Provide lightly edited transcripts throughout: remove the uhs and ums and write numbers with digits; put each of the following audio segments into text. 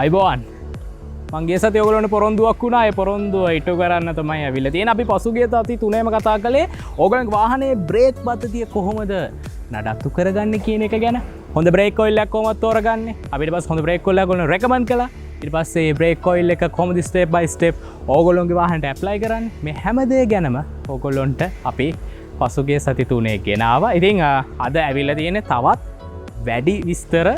අයිබෝන් මගේ සතිය ඔයගොල්ලන්ට පොරොන්දුවක් වුණා. ඒ පොරොන්දුව ඉටු කරන්න තමයි ඇවිල්ලා තියෙන්නේ. අපි පසුගිය තති තුනේම කතා කළේ ඕගොල්ලන්ගේ වාහනේ බ්‍රේක් පද්ධතිය කොහොමද නඩත්තු කරගන්නේ කියන එක ගැන. හොඳ බ්‍රේක් ඔයිල් එකක් කොහොමද තෝරගන්නේ? අපි ඊට පස්සේ හොඳ බ්‍රේක් ඔයිල් එකක් ඔයගොල්ලන්ට රෙකමන්ඩ් කළා. ඊට පස්සේ බ්‍රේක් ඔයිල් එක කොහොමද ස්ටෙප් බයි ස්ටෙප් ඕගොල්ලන්ගේ වාහනට ඇප්ලයි කරන්නේ? මේ හැම දේ ගැනම ඕගොල්ලන්ට අපි පසුගිය සති තුනේ ගෙනාවා. ඉතින් අද ඇවිල්ලා තියෙන්නේ තවත් වැඩි විස්තර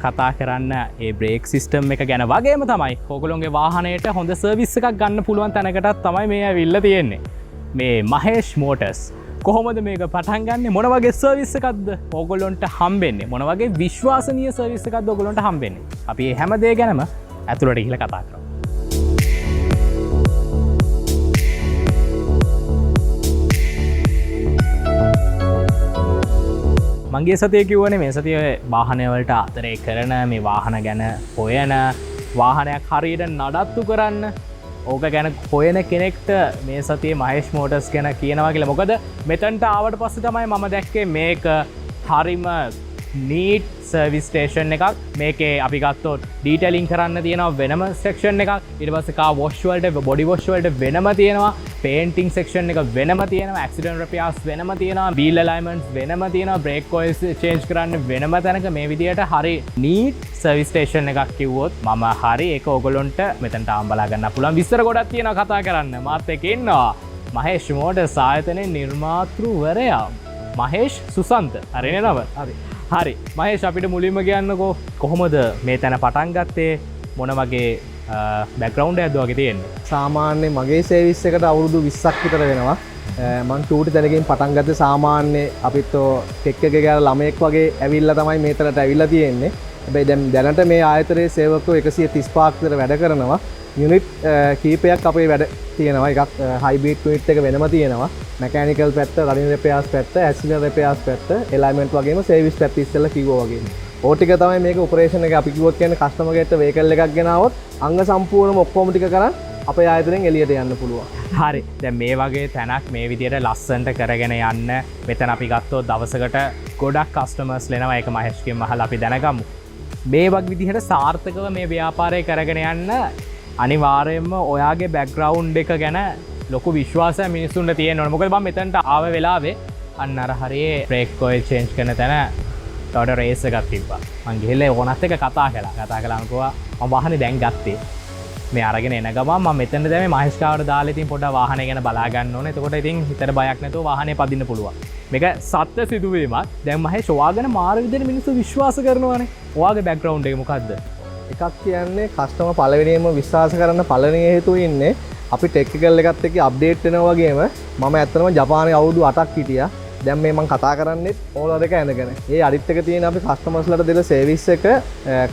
කතා කරන්න ඒ බ්‍රේක් සිස්ටම් එක ගැන වගේම තමයි ඕගොල්ලොන්ගේ වාහනයට හොඳ සර්විස් එකක් ගන්න පුළුවන් තැනකටත් තමයි මේ ඇවිල්ලා තියෙන්නේ. මේ මහේෂ් මෝටර්ස් කොහොමද මේක පටන් ගන්නෙ? මොන වගේ සර්විස් එකක්ද ඕගොල්ලොන්ට හම්බෙන්නේ? මොන වගේ විශ්වාසනීය සර්විස් එකක්ද ඕගොල්ලොන්ට හම්බෙන්නේ? අපි මේ හැම දේ ගැනම ඇතුළට ගිහිල්ලා කතා කරමු. මගේ සතිය කිව්වනේ මේ සතිය වාහනවලට අතරේ කරන මේ වාහන ගැන හොයන වාහනයක් හරියට නඩත්තු කරන්න ඕක ගැන හොයන කෙනෙක්ට මේ සතියේ මහේෂ් මෝටර්ස් ගැන කියනවා කියලා. මොකද මෙතනට ආවට පස්සේ තමයි මම දැක්කේ මේක හරිම නීට් සර්විස් ස්ටේෂන් එකක්. මේකේ අපි ගත්තොත් ඩීටේලින් කරන්න තියෙනවා වෙනම සෙක්ෂන් එකක්. ඊට පස්සේ කාර් වොෂ් වලට බොඩි වොෂ් වලට වෙනම තියෙනවා. පේන්ටිං සෙක්ෂන් එක වෙනම තියෙනවා. ඇක්සිඩන්ට් රිපෙයාර්ස් වෙනම තියෙනවා. වීල් ඇලයින්මන්ට්ස් වෙනම තියෙනවා. බ්‍රේක් ඔයිල්ස් චේන්ජ් කරන්න වෙනම තැනක මේ විදියට හරි නීට් සර්විස් ස්ටේෂන් එකක් කිව්වොත් මම හරි ඒක ඕගොල්ලොන්ට මෙතනට ආම් බලා ගන්න පුළුවන්. විස්තර ගොඩක් තියෙනවා කතා කරන්න. මාත් එක්ක ඉන්නවා මහේෂ් මෝටර්ස් ආයතනයේ නිර්මාතෘවරයා මහේෂ් සුසන්ත. හරිනේ නම? හරි මහේෂ් අපිට මුලින්ම කියන්නකෝ කොහොමද මේ තැන පටන් ගත්තේ? මොන වගේ බැක්ග්‍රවුන්ඩ් එකක්ද වගේ තියෙන්නේ? සාමාන්‍ය මගේ සර්විස් එකට අවුරුදු 20ක් විතර වෙනවා. මම චූටි තැනකින් පටන් ගත්තේ සාමාන්‍ය අපිත් ටෙක් එකේ ගාලා ළමයෙක් වගේ ඇවිල්ලා තමයි මේතරට ඇවිල්ලා තියෙන්නේ. හැබැයි දැනට මේ ආයතනයේ සේවකයෝ 135ක් විතර වැඩ කරනවා. යුනිට් කීපයක් අපේ වැඩ තියෙනවා. එකක් හයිබ්‍රිඩ් යුනිට් එක වෙනම තියෙනවා. මැකැනිකල් පැත්ත, රනින් රිපෙයාර්ස් පැත්ත, ඇක්සිලර් රිපෙයාර්ස් පැත්ත, එලයින්මන්ට් වගේම සර්විස් පැත්ත ඉස්සෙල්ලා කිව්වා වගේ. ඕ ටික තමයි මේක ඔපරේෂන් එක. අපි කිව්වොත් කියන්නේ කස්ටමර් ගෙට වෙහිකල් එකක් ගෙනාවොත් අංග සම්පූර්ණම ඔක්කොම ටික කරන් අපේ ආයතනයෙන් එළියට යන්න පුළුවන්. හරි. දැන් මේ වගේ තැනක් මේ විදියට ලස්සනට කරගෙන යන්න මෙතන අපි ගත්තොත් දවසකට ගොඩක් කස්ටමර්ස් ලෙනවා. ඒක මහේෂ්ගෙන් අහලා අපි දැනගමු. මේ වගේ විදිහට සාර්ථකව මේ ව්‍යාපාරය කරගෙන යන්න අනිවාර්යයෙන්ම ඔයාගේ බෑග්ග්‍රවුන්ඩ් එක ගැන ලොකු විශ්වාසයක් මිනිස්සුන්ට තියෙන්න ඕනේ. මොකද මම මෙතනට ආව වෙලාවේ අන්න අර හරියේ බ්‍රේක් ඔයිල් චේන්ජ් කරන තැන තවඩ රේස් එකක් තිබ්බා. මං ගිහලා ඕනත් එක කතා කළාම කිව්වා මම වාහනේ දැන් ගත්තේ. මේ අරගෙන එන ගමන් මම මෙතනට දැන් මේ මහේෂ් කාවට දාලා ඉතින් පොඩ්ඩක් වාහනේ ගැන බලා ගන්න ඕනේ. එතකොට ඉතින් හිතට බයක් නැතුව වාහනේ පදින්න පුළුවන්. මේක සත්‍ය සිදුවීමක්. දැන් මහේෂ් ඔයාගෙන මාර විදිහට මිනිස්සු විශ්වාස කරනවානේ. ඔයාගේ බෑග්ග්‍රවුන්ඩ් එක මොකද්ද? එකක් කියන්නේ කස්ටමර් පළවෙනියෙන්ම විශ්වාස කරන්න පළවෙනි හේතුව ඉන්නේ අපි ටෙක්නිකල් එකත් එක්ක අප්ඩේට් වෙනවා වගේම මම ඇත්තටම ජපානයේ අවුරුදු 8ක් හිටියා. දැන් මේ මම කතා කරන්නේ ඕනර් එක ඇඳගෙන. ඒ අනිත් එක තියෙන අපි කස්ටමර්ස්ලට දෙන සර්විස් එක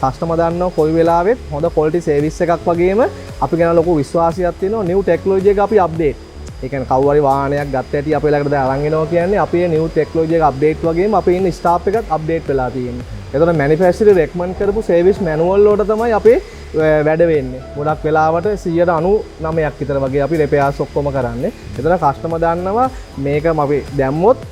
කස්ටමර් දන්නවා කොයි වෙලාවෙත් හොඳ ක්වොලිටි සර්විස් එකක් වගේම අපි ගැන ලොකු විශ්වාසයක් තියෙනවා. නිව් ටෙක්නොලොජි එක අපි අප්ඩේට්. ඒ කියන්නේ කවුරු හරි වාහනයක් ගත්ත ඇටි අපේ ළඟට දැන් අරන් එනවා කියන්නේ අපි මේ නිව් ටෙක්නොලොජි එක අප්ඩේට් වගේම අපේ ඉන්න ස්ටාෆ් එකත් අප්ඩේට් වෙලා තියෙන්නේ. එතකොට මැනුෆැක්චරර් රෙකමන්ඩ් කරපු සර්විස් මැනුවල් වලට තමයි අපේ වැඩ වෙන්නේ. ගොඩක් වෙලාවට 99ක් විතර වගේ අපි රිපෙයාර්ස් ඔක්කොම කරන්නේ. එතන කස්ටමර් දන්නවා මේක අපි දැම්මොත්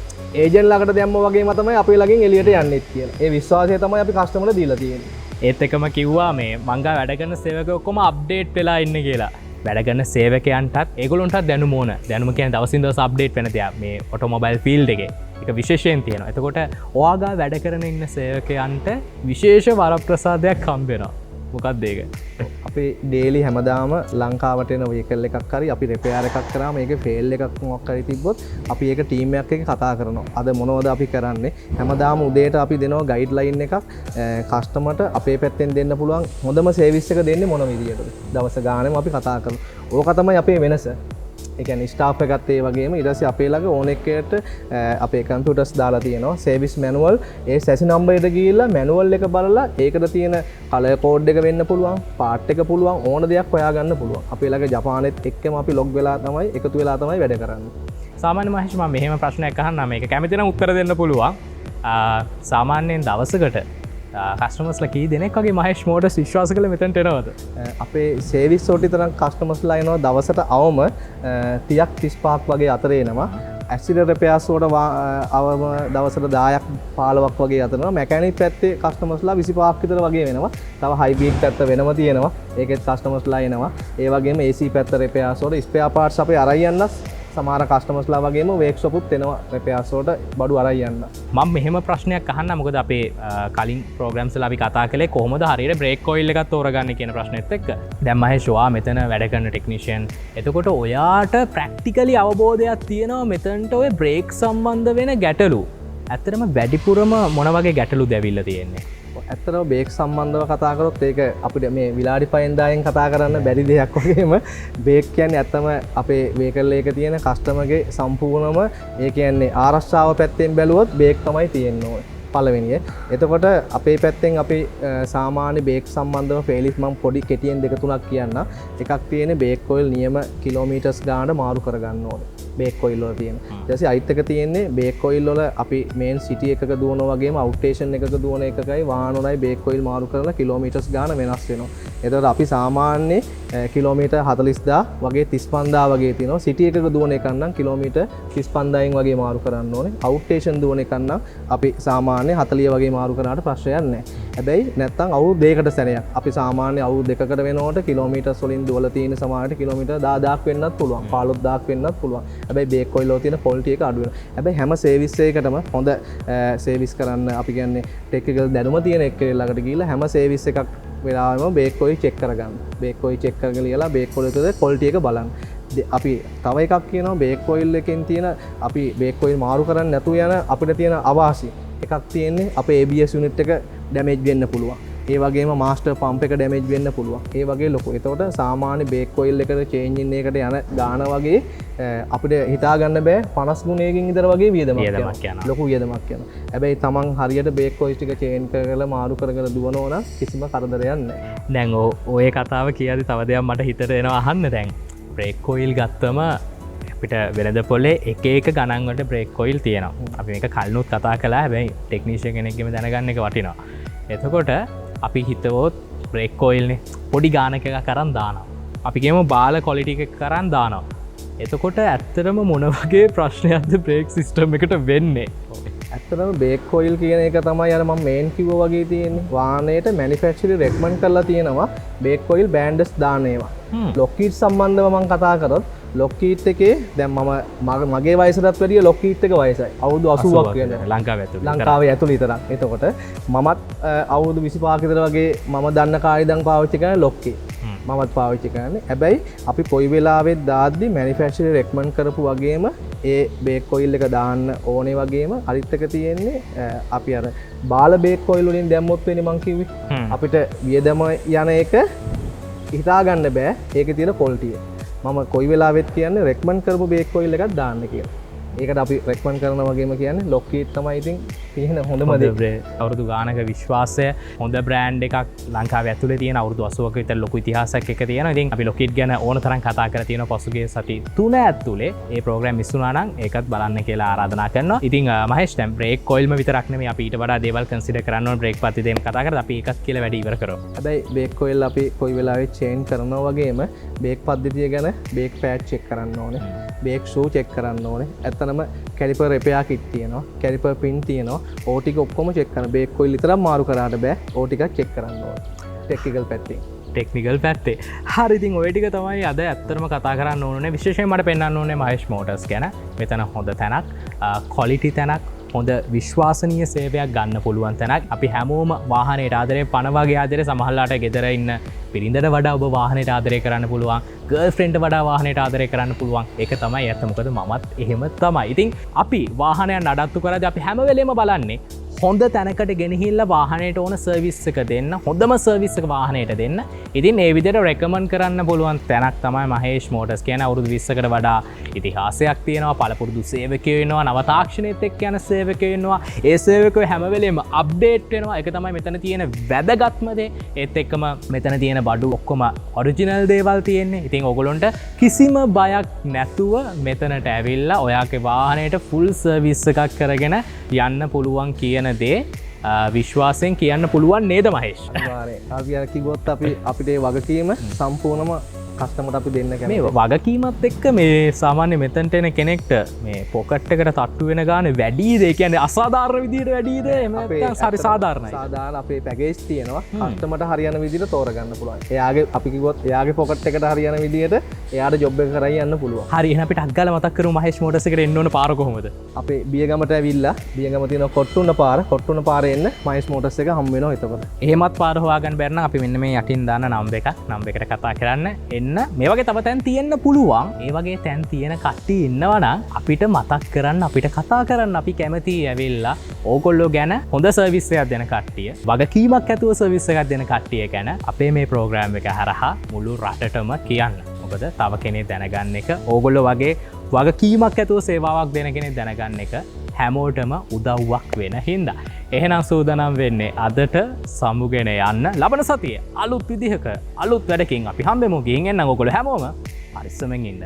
ඒජන්ට් ළඟට දැම්මෝ වගේම තමයි අපේ ළඟින් එළියට යන්නේ කියලා. ඒ විශ්වාසය තමයි අපි කස්ටමර්ට දීලා තියෙන්නේ. ඒත් එකම කිව්වා මේ මංගා වැඩ කරන සේවකයෝ ඔක්කොම අප්ඩේට් වෙලා ඉන්න කියලා. වැඩ කරන සේවකයන්ටත් ඒගොල්ලොන්ටත් දැනුම ඕන. දැනුම කියන්නේ දවසින් දවස අප්ඩේට් වෙන දෙයක්. මේ ඔටෝමොබයිල් ෆීල්ඩ් එකේ ඒක විශේෂයෙන් තියෙනවා. එතකොට ඔයාගා වැඩ කරන ඉන්න සේවකයන්ට විශේෂ වරප්‍රසාදයක් හම්බ වෙනවා. මොකක්ද ඒක? අපි ඩේලි හැමදාම ලංකාවට එන වෙහිකල් එකක් හරි අපි රිපෙයාර් එකක් කරාම ඒක ෆේල් එකක් මොකක් හරි තිබ්බොත් අපි ඒක ටීම් එකක් එක්ක කතා කරනවා. අද මොනවද අපි කරන්නේ? හැමදාම උදේට අපි දෙනවා ගයිඩ්ලයින් එකක් කස්ටමර්ට අපේ පැත්තෙන් දෙන්න පුළුවන් හොඳම සර්විස් එක දෙන්නේ මොන විදියටද? දවස ගානෙම අපි කතා කරනවා. ඕක තමයි අපේ වෙනස. ඒ කියන්නේ ස්ටාෆ් එකත් ඒ වගේම ඊට පස්සේ අපේ ළඟ ඕන එකකට අපේ කම්පියුටර්ස් දාලා තියෙනවා සර්විස් මැනුවල්. ඒ සැසි නම්බර් එකට ගිහිල්ලා මැනුවල් එක බලලා ඒකට තියෙන කලර් කෝඩ් එක වෙන්න පුළුවන්, පාර්ට් එක පුළුවන් ඕන දෙයක් හොයාගන්න පුළුවන්. අපේ ළඟ ජපානෙත් එක්කම අපි ලොග් වෙලා තමයි එකතු වෙලා තමයි වැඩ කරන්නේ. සාමාන්‍ය මහේෂ් මම මෙහෙම ප්‍රශ්නයක් අහන්නම්. මේක කැමති නම් උත්තර දෙන්න පුළුවන්. සාමාන්‍යයෙන් දවසකට කස්ටමර්ස්ලා කී දෙනෙක් වගේ මහේෂ් මෝටර්ස් විශ්වාස කරලා මෙතනට එනවද? අපේ සර්විස් වලට තරම් කස්ටමර්ස්ලා එනවා දවසට අවම 30ක් 35ක් වගේ අතර එනවා. ඇසිඩ රෙපයාස්වෝට අවම දවසට 10ක් 15ක් වගේ අතරනවා. මැකැනික් පැත්තේ කස්ටමර්ස්ලා 25ක් විතර වගේ වෙනවා. තව හයිබ්‍රිඩ් පැත්ත වෙනම තියෙනවා. ඒකෙත් කස්ටමර්ස්ලා එනවා. ඒ වගේම AC පැත්ත රෙපයාස්වෝට ස්පෙයා පාර්ට්ස් අපි අරන් යන්නත් සමහර කස්ටමර්ස්ලා වගේම වර්ක්ෂොපුත් එනවා රෙපයාස්වෝට බඩු අරන් යන්න. මම මෙහෙම ප්‍රශ්නයක් අහන්න. මොකද අපේ කලින් ප්‍රෝග්‍රෑම්ස් වල අපි කතා කළේ කොහොමද හරියට බ්‍රේක් ඔයිල් එකක් තෝරගන්නේ කියන ප්‍රශ්නෙත් එක්ක. දැන් මහේෂ් ඔයා මෙතන වැඩ කරන ටෙක්නීෂියන්. එතකොට ඔයාට ප්‍රැක්ටිකලි අවබෝධයක් තියෙනවා මෙතනට ඔය බ්‍රේක් සම්බන්ධ වෙන ගැටලු. ඇත්තටම වැඩිපුරම මොන වගේ ගැටලුද ඇවිල්ලා තියෙන්නේ? ඇත්තටම බේක් සම්බන්ධව කතා කරොත් ඒක අපිට මේ විලාඩි 5,000න් කතා කරන්න බැරි දෙයක් වගේම බේක් කියන්නේ ඇත්තම අපේ වේකල් එකේ තියෙන කස්ටමර්ගේ සම්පූර්ණම ඒ කියන්නේ ආරක්ෂාව පැත්තෙන් බැලුවොත් බේක් තමයි තියෙන්නේ පළවෙනිය. එතකොට අපේ පැත්තෙන් අපි සාමාන්‍ය බේක් සම්බන්ධව ෆේලිස් මම පොඩි කෙටියෙන් දෙක තුනක් කියන්න. එකක් තියෙන්නේ බේක් ඔයිල් නියම කිලෝමීටර්ස් ගානට මාරු කරගන්න ඕනේ. බේක් ඔයිල් වල තියෙන. ඊට පස්සේ අයිත් එක තියෙන්නේ බේක් ඔයිල් වල අපි මේන් සිටි එකක දුවනවා වගේම අවුට්ස්ටේෂන් එකක දුවන එකකයි වාහන වලයි බේක් ඔයිල් මාරු කරලා කිලෝමීටර්ස් ගාන වෙනස් වෙනවා. එතකොට අපි සාමාන්‍ය කිලෝමීටර් 40000 වගේ 35000 වගේ තියෙනවා. සිටි එකක දුවන එකක් නම් කිලෝමීටර් 35000න් වගේ මාරු කරන්න ඕනේ. අවුට්ස්ටේෂන් දුවන එකක් නම් අපි සාමාන්‍ය 40 වගේ මාරු කරාට ප්‍රශ්නයක් නැහැ. හැබැයි නැත්තම් අවුරුදු දෙකකට සැරයක් අපි සාමාන්‍ය අවුරුදු දෙකකට වෙනකොට කිලෝමීටර්ස් වලින් දුවලා තියෙන සමානට කිලෝමීටර් 10000ක් වෙන්නත් පුළුවන් 15000ක් වෙන්නත් පුළුවන්. හැබැයි බේක් ඔයිල් වල තියෙන ක්වොලිටි එක අඩු වෙනවා. හැබැයි හැම සර්විස් එකකටම හොඳ සර්විස් කරන්න අපි කියන්නේ ටෙක්නිකල් දැනුම තියෙන එක්කේ ළඟට ගිහිල්ලා හැම සර්විස් එකක් වෙලාවෙම බේක් ඔයිල් චෙක් කරගන්න. බේක් ඔයිල් චෙක් කරගෙන ඉලා බේක් ඔයිල් එකේ ක්වොලිටි එක බලන්න. අපි තව එකක් කියනවා බේක් ඔයිල් එකෙන් තියෙන අපි බේක් ඔයිල් මාරු කරන්නේ නැතුව යන අපිට තියෙන අවාසි එකක් තියෙන්නේ අපේ ABS යුනිට් එක ඩැමේජ් වෙන්න පුළුවන්. ඒ වගේම මාස්ටර් පම්ප් එක ඩැමේජ් වෙන්න පුළුවන්. ඒ වගේ ලොකු. එතකොට සාමාන්‍ය බේක් ඔයිල් එකට චේන්ජින් එකකට යන ගාන වගේ අපිට හිතා ගන්න බෑ 50 ගුණයකින් විතර වගේ වියදමක් යනවා. ලොකු වියදමක් යනවා. හැබැයි තමන් හරියට බේක් ඔයිල් ටික චේන්ජ් කරලා මාරු කරගෙන දුවනවා නම් කිසිම කරදරයක් නැහැ. දැන් ඔය කතාව කියද්දි තව දෙයක් මට හිතට එනවා අහන්න දැන්. බ්‍රේක් ඔයිල් ගත්තම අපිට වෙනද පොලේ එක ගණන්වට බ්‍රේක් ඔයිල් තියෙනවා. අපි මේක කලිනුත් කතා කළා. හැබැයි ටෙක්නීෂියන් කෙනෙක්ගෙම දැනගන්න එක වටිනවා. එතකොට අපි හිතවොත් බ්‍රේක් ඔයිල්නේ පොඩි ගානක එක කරන් දානවා. අපි කියමු බාල ක්වොලිටි එකක් කරන් දානවා. එතකොට ඇත්තටම මොන වගේ ප්‍රශ්නයක්ද බ්‍රේක් සිස්ටම් එකට වෙන්නේ? ඇත්තටම බේක් ඔයිල් කියන එක තමයි අර මම මේන් කිව්වා වගේ තියෙන්නේ. වාහනයට මැනුෆැක්චරර් රෙකමන්ඩ් කරලා තියෙනවා බේක් ඔයිල් බෑන්ඩ්ස් දාන ඒවා. ලොක්කීඩ් සම්බන්ධව මම කතා කරොත් ලොක්කීඩ් එකේ දැන් මම මගේ වයසටත් වැඩිය ලොක්කීඩ් එක වයසයි. අවුරුදු 80ක් කියන්නේ ලංකාවේ ඇතුළේ විතරක්. එතකොට මමත් අවුරුදු 25ක විතර වගේ මම දන්න කාලේ ඉඳන් පාවිච්චි කරන ලොක්කී. මමත් පාවිච්චි කරන්නේ. හැබැයි අපි කොයි වෙලාවෙත් දාද්දි මැනුෆැක්චරර් රෙකමන්ඩ් කරපු වගේම ඒ බේක් ඔයිල් එක දාන්න ඕනේ වගේම අනිත් එක තියෙන්නේ අපි අර බාල බේක් ඔයිල් වලින් දැම්මොත් වෙන්නේ මං කිව්වේ. අපිට වියදම යන එක හිතා ගන්න බෑ. ඒකේ තියෙන ක්වොලිටි එක. මම කොයි වෙලාවෙත් කියන්නේ රෙකමන්ඩ් කරපු බේක් ඔයිල් එකක් දාන්න කියලා. ඒකට අපි රෙකමන්ඩ් කරන වගේම කියන්නේ ලොක්කීඩ් තමයි ඉතින් තියෙන හොඳම දේ. අවුරුදු ගානක විශ්වාසය හොඳ බ්‍රෑන්ඩ් එකක් ලංකාවේ ඇතුලේ තියෙන අවුරුදු 80ක විතර ලොකු ඉතිහාසයක් එක තියෙනවා. ඉතින් අපි ලොක්කීඩ් ගැන ඕන තරම් කතා කරලා තියෙනවා පසුගිය සති 3 ඇතුලේ. මේ ප්‍රෝග්‍රෑම් මිස් වුණා නම් ඒකත් බලන්න කියලා ආරාධනා කරනවා. ඉතින් මහේෂ් දැන් බ්‍රේක් ඔයිල්ම විතරක් නෙමෙයි අපි ඊට වඩා දේවල් කන්සිඩර් කරන්න ඕන බ්‍රේක් පද්ධතිය දෙන්න කතා කරලා අපි ඒකත් කියලා වැඩි ඉවර කරමු. හැබැයි බේක් ඔයිල් අපි කොයි වෙලාවෙත් චේන්ජ් කරනවා වගේම බේක් පද්ධතිය ගැන බේක් පෑඩ් චෙක් කරන්න ඕනේ. බේක් ෂූ චෙක් කරන්න ඕනේ. ඇත්තනම කැලිපර් රෙපෙයා කිට් තියෙනවා. කැලිපර් පින් තියෙනවා. ඕ ටික ඔක්කොම චෙක් කරන්න. බේක් ඔයිල් විතරක් මාරු කරාට බෑ. ඕ ටිකක් චෙක් කරන්න ඕනේ. ටෙක්නිකල් පැත්තෙන්. ටෙක්නිකල් පැත්තේ. හරි ඉතින් ඔය ටික තමයි අද ඇත්තටම කතා කරන්න ඕනේ. විශේෂයෙන් මට පෙන්වන්න ඕනේ මහේෂ් මෝටර්ස් ගැන. මෙතන හොඳ තැනක්, ක්වොලිටි තැනක්, හොඳ විශ්වාසනීය සේවයක් ගන්න පුළුවන් තැනක්. අපි හැමෝම වාහනයට ආදරේ පණ වගේ ආදරේ සමහරලාට ගෙදර ඉන්න පිරිඳට වඩා ඔබ වාහනයට ආදරේ කරන්න පුළුවන්. ගර්ල්ෆ්‍රෙන්ඩ්ට වඩා වාහනයට ආදරේ කරන්න පුළුවන්. ඒක තමයි ඇත්ත. මොකද මමත් එහෙම තමයි. ඉතින් අපි වාහනයක් නඩත්තු කරද්දී අපි හැම වෙලේම බලන්නේ හොඳ තැනකට ගෙනහිල්ලා වාහනයට ඕන සර්විස් එක දෙන්න, හොඳම සර්විස් එක වාහනයට දෙන්න. ඉතින් ඒ විදිහට රෙකමන්ඩ් කරන්න පුළුවන් තැනක් තමයි මහේෂ් මෝටර්ස් කියන අවුරුදු 20කට වඩා ඉතිහාසයක් තියෙනවා, පළපුරුදු සේවකයෝ ඉන්නවා, නව තාක්ෂණයත් එක්ක යන සේවකයෝ ඉන්නවා. ඒ සේවකයෝ හැම වෙලේම අප්ඩේට් වෙනවා. ඒක තමයි මෙතන තියෙන වැදගත්ම දේ. ඒත් එක්කම මෙතන තියෙන බඩු ඔක්කොම ඔරිජිනල් දේවල් තියෙන්නේ. ඉතින් ඕගොල්ලොන්ට කිසිම බයක් නැතුව මෙතනට ඇවිල්ලා ඔයාගේ වාහනයට ෆුල් සර්විස් එකක් කරගෙන යන්න පුළුවන් කියන දේ විශ්වාසයෙන් කියන්න පුළුවන් නේද මහේෂ්? අනිවාර්යයෙන්. අපි අර කිව්වොත් අපිට වගකීම සම්පූර්ණම කස්ටමට අපි දෙන්න මේ වගකීමත් එක්ක මේ සාමාන්‍ය මෙතන්ට එන කෙනෙක්ට මේ පොකට්ටකට තට්ටු වෙන ගාන වැඩීද කියන්නේ අසාධාරණ විදියට වැඩීද එම සරි සාධාරණයි සාධාරණ අපේ පැකේජ් තියෙනවා කස්ටමට හරියන විදිහට තෝරගන්න පුළුවන් එයාගේ අපි කිව්වොත් එයාගේ පොකට් එකට හරියන විදිහට එයාට ජොබ් එක කරයි යන්න පුළුවන් හරි එහෙනම් අපිට අග්ගල මතක් කරමු මහේෂ් මෝටර්ස් එකට එන්න ඕන පාර කොහොමද අපේ බියගමට ඇවිල්ලා බියගම තියෙන කොට්ටුන්න පාරේ එන්න මහේෂ් මෝටර්ස් එක හම්බ වෙනවා එතකොට එහෙමත් පාර හොයාගන්න බැරි නම් අපි මෙන්න මේ යටින් දාන නම්බර් එකට කතා කරන්න එන්න මේ වගේ තව තැන් තියෙන්න පුළුවන් ඒ වගේ තැන් තියෙන කට්ටිය ඉන්නවා නම් අපිට මතක් කරන්න අපිට කතා කරන්න අපි කැමති ඇවිල්ලා ඕගොල්ලෝ ගැන හොඳ සර්විස් එකක් දෙන කට්ටිය වගකීමක් ඇතුව සර්විස් එකක් දෙන කට්ටිය ගැන අපේ මේ ප්‍රෝග්‍රෑම් එක හරහා මුළු රටටම කියන්න මොකද තව කෙනෙක් දැනගන්න එක ඕගොල්ලෝ වගේ වගකීමක් ඇතුව සේවාවක් දෙන කෙනෙක් දැනගන්න එක හැමෝටම උදව්වක් වෙන හින්දා. එහෙනම් සූදානම් වෙන්නේ අදට සමුගෙන යන්න ලබන සතියේ අලුත් විදිහක අලුත් වැඩකින් අපි හම්බෙමු. ගිහින් එන්න ඕගොල්ලෝ හැමෝම පරිස්සමෙන් ඉන්න.